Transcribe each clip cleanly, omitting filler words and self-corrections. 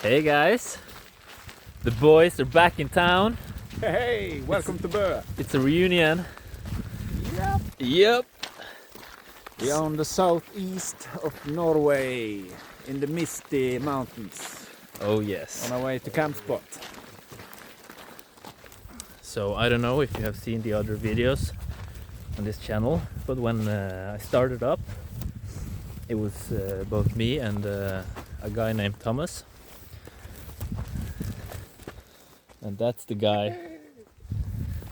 Hey guys, the boys are back in town. Hey, welcome to Bergen. It's a reunion. Yep. We are on the southeast of Norway, in the misty mountains, Oh yes. on our way to camp spot. So I don't know if you have seen the other videos on this channel, but when I started up, it was both me and a guy named Thomas. And that's the guy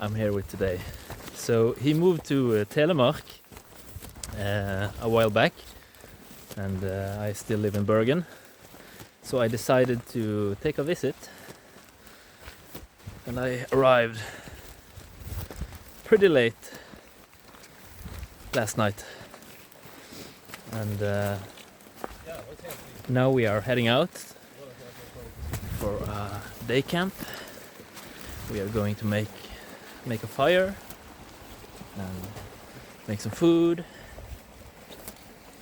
I'm here with today. So he moved to Telemark a while back, and I still live in Bergen. So I decided to take a visit, and I arrived pretty late last night. And now we are heading out for a day camp. We are going to make a fire and make some food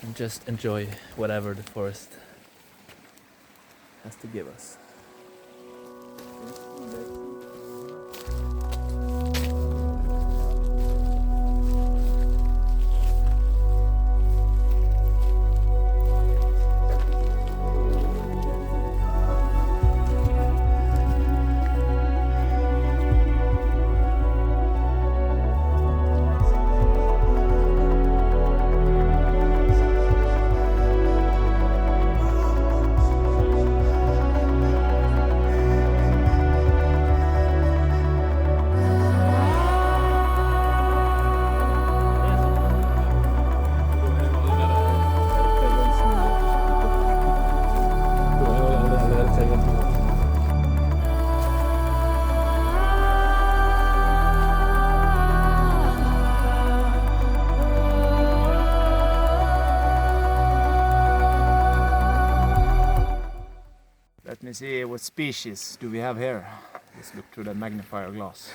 and just enjoy whatever the forest has to give us. Let me see what species do we have here. Let's look through the magnifier glass.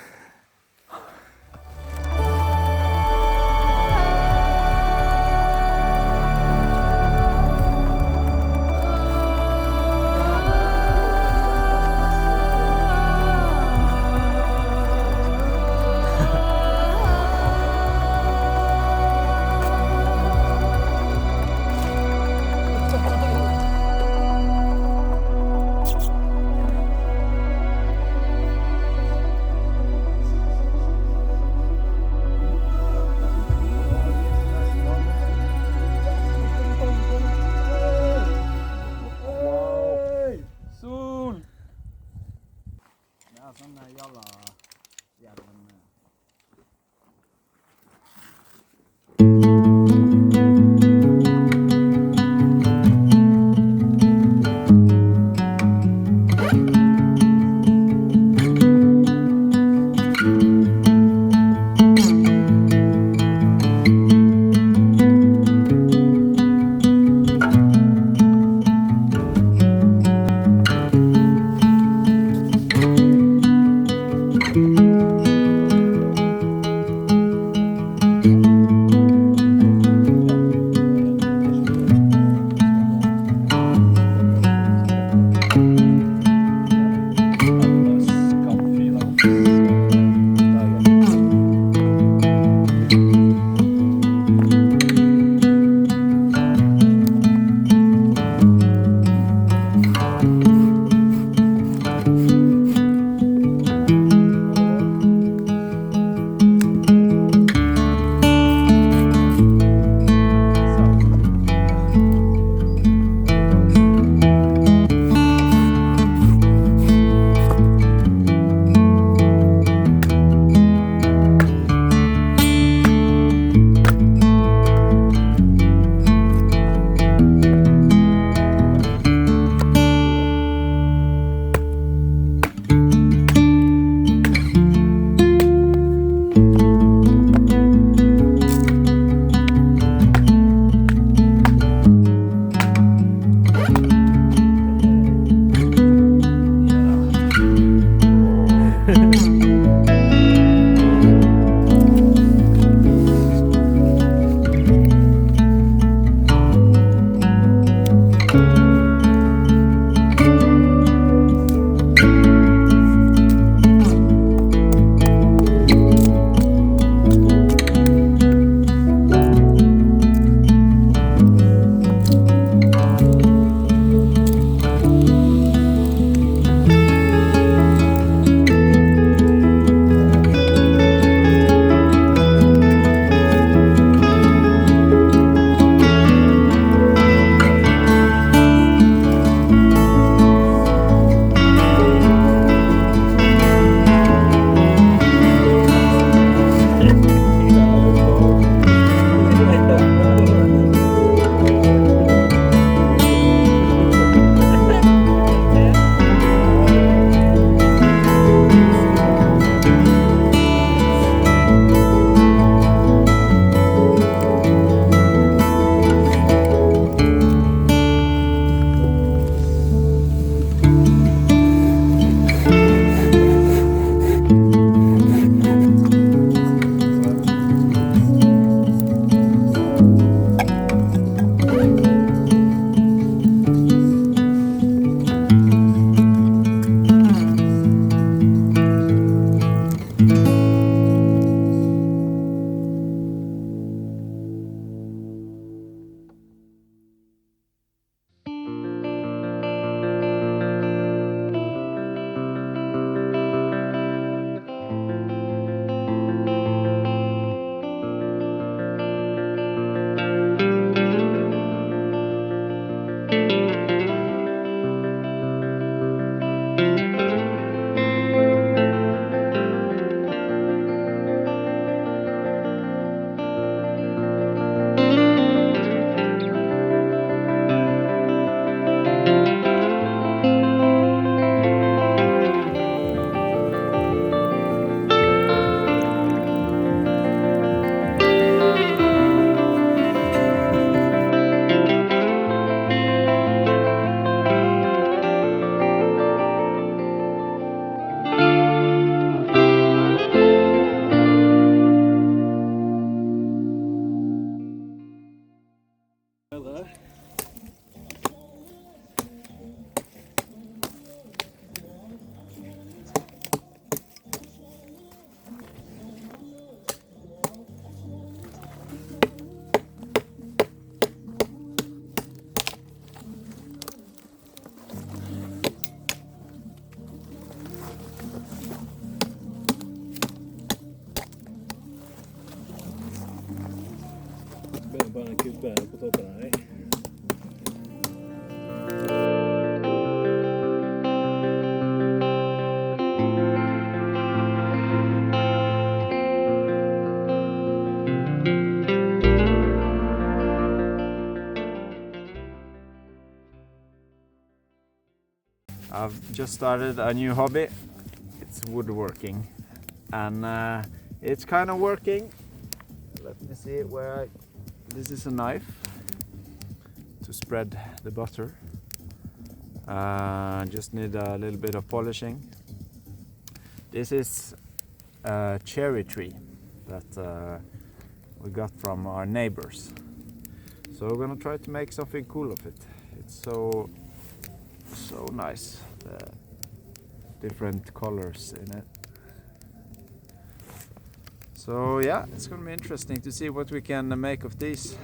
uppe på toppen här. I've just started a new hobby. It's woodworking, and it's kind of working. Let me see where this is a knife to spread the butter. Just need a little bit of polishing. This is a cherry tree that we got from our neighbors. So we're gonna try to make something cool of it. It's so nice, the different colors in it. So yeah, it's gonna be interesting to see what we can make of these.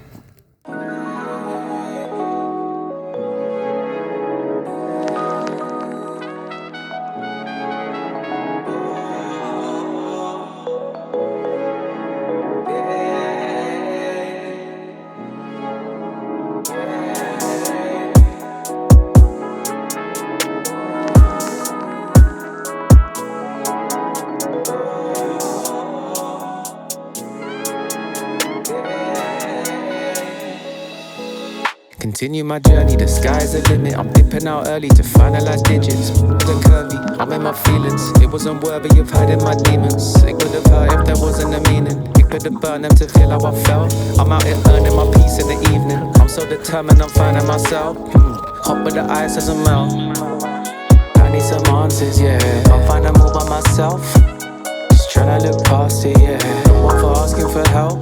Continue my journey, the sky's the limit. I'm dipping out early to finalize digits. The curvy, I'm in my feelings. It wasn't worthy of hiding my demons. It would have hurt if there wasn't a meaning. It could have burned them to feel how I felt. I'm out here earning my peace in the evening. I'm so determined, I'm finding myself. Hot with the ice as a melt. I need some answers, yeah. I'm finding more by myself. Just trying to look past it, yeah. No one for asking for help.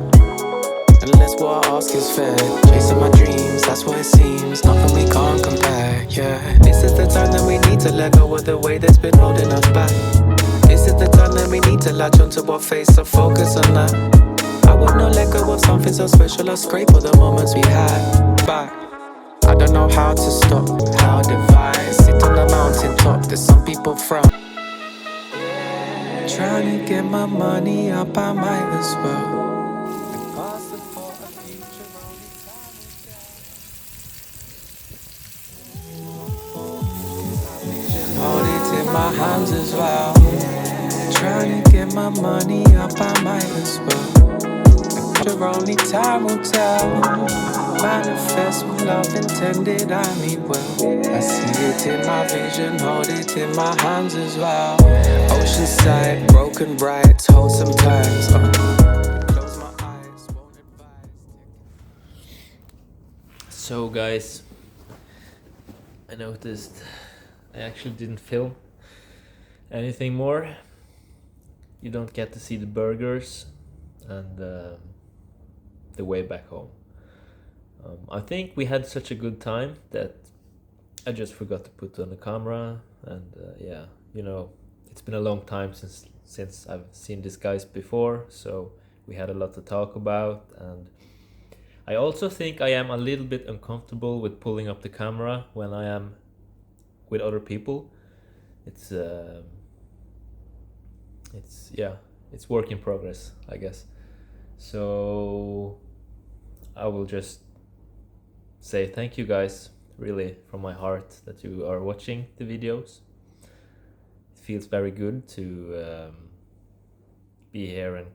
Unless what I ask is fair. Chasing my dreams, that's what it seems. Nothing we can't compare, yeah. This is the time that we need to let go of the way that's been holding us back. This is the time that we need to latch onto our face, so focus on that. I would not let go of something so special or scrape all the moments we had back. I don't know how to stop, how divide. Sit on the mountain top, there's some people frown. Trying to get my money up, I might as well. My hands as well. Trying to get my money up, I might as well. Only time will tell. Manifest with love intended, I mean well. I see it in my vision, hold it in my hands as well. Oceanside, broken bright, wholesome times. Close my eyes, won't advise. So guys, I noticed I actually didn't film anything more. You don't get to see the burgers and the way back home. I think we had such a good time that I just forgot to put on the camera, and yeah, you know, it's been a long time since I've seen these guys before, so we had a lot to talk about, and I also think I am a little bit uncomfortable with pulling up the camera when I am with other people. It's work in progress, I guess. So I will just say thank you guys, really, from my heart, that you are watching the videos. It feels very good to be here and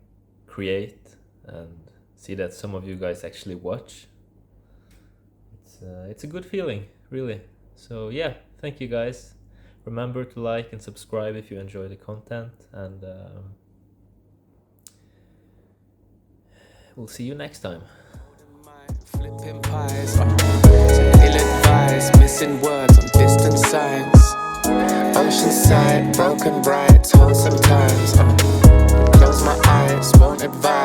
create and see that some of you guys actually watch. It's a good feeling, really. So yeah, thank you guys. Remember to like and subscribe if you enjoy the content, and we'll see you next time. Flipping pies, ill advised, missing words on distant signs. Oceanside, broken bright, wholesome times. Close my eyes, won't advise.